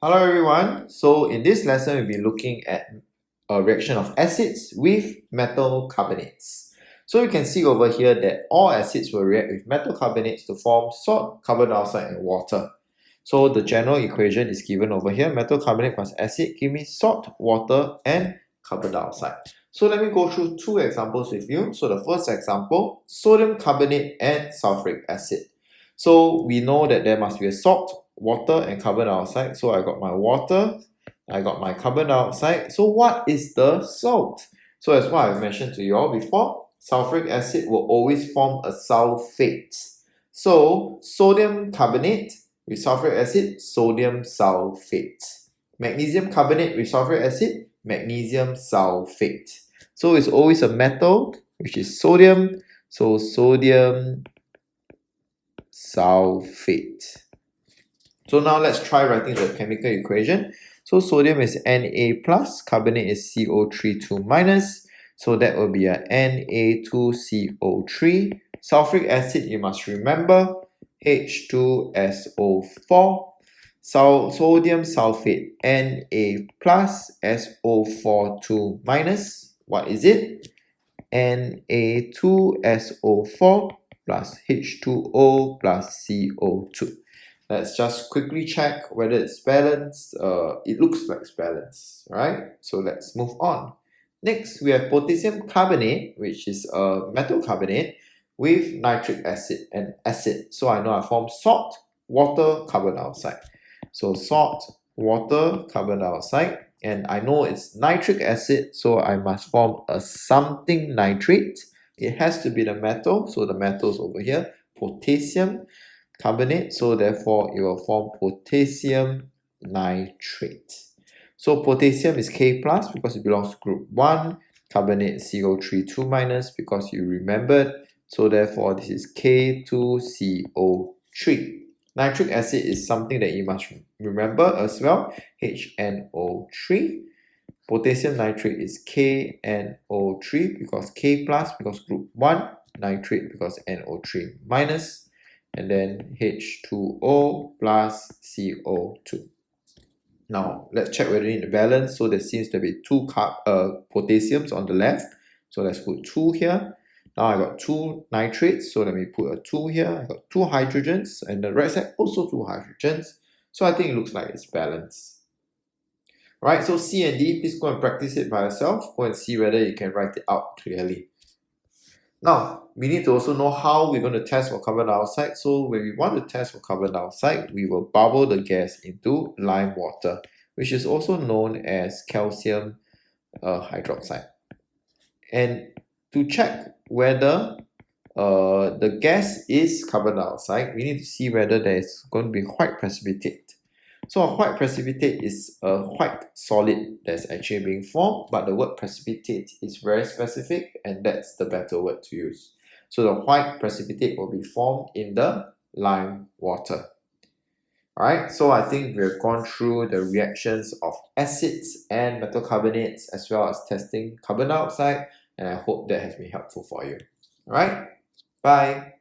Hello everyone, so in this lesson we'll be looking at a reaction of acids with metal carbonates. So you can see over here that all acids will react with metal carbonates to form salt, carbon dioxide and water. So the general equation is given over here, metal carbonate plus acid give me salt, water and carbon dioxide. So let me go through two examples with you. So the first example, sodium carbonate and sulfuric acid. So we know that there must be a salt, water and carbon dioxide. So I got my water, I got my carbon dioxide. So what is the salt? So as what I've mentioned to you all before, sulfuric acid will always form a sulfate. So sodium carbonate with sulfuric acid, sodium sulfate. Magnesium carbonate with sulfuric acid, magnesium sulfate. So it's always a metal, which is sodium. So sodium sulfate. So now let's try writing the chemical equation. So sodium is Na plus, carbonate is CO3 minus. So that will be a Na2CO3. Sulfuric acid, you must remember, H2SO4. Sodium sulfate, Na plus, SO4 minus. What is it? Na2SO4 plus H2O plus CO2. Let's just quickly check whether it's balanced. It looks like it's balanced, right? So let's move on. Next, we have potassium carbonate, which is a metal carbonate with nitric acid and acid. So I know I form salt, water, carbon dioxide. So salt, water, carbon dioxide. And I know it's nitric acid, so I must form a something nitrate. It has to be the metal, so the metal's over here, potassium carbonate, so therefore it will form potassium nitrate. So potassium is K plus because it belongs to group 1, carbonate CO3 minus because you remembered, so therefore this is K2CO3. Nitric acid is something that you must remember as well, HNO3. Potassium nitrate is KNO3 because K plus because group 1, nitrate because NO3 minus, and then H2O plus CO2. Now let's check whether in the balance. So there seems to be two potassiums on the left. So let's put 2 here. Now I got 2 nitrates, so let me put a 2 here. I got 2 hydrogens, and the right side also 2 hydrogens. So I think it looks like it's balanced. Right, so C and D, please go and practice it by yourself. Go and see whether you can write it out clearly. Now, we need to also know how we're going to test for carbon dioxide. So when we want to test for carbon dioxide, we will bubble the gas into lime water, which is also known as calcium hydroxide. And to check whether the gas is carbon dioxide, we need to see whether there is going to be white precipitate. So a white precipitate is a white solid that's actually being formed, but the word precipitate is very specific and that's the better word to use. So the white precipitate will be formed in the lime water. Alright, so I think we've gone through the reactions of acids and metal carbonates as well as testing carbon dioxide, and I hope that has been helpful for you. Alright, bye.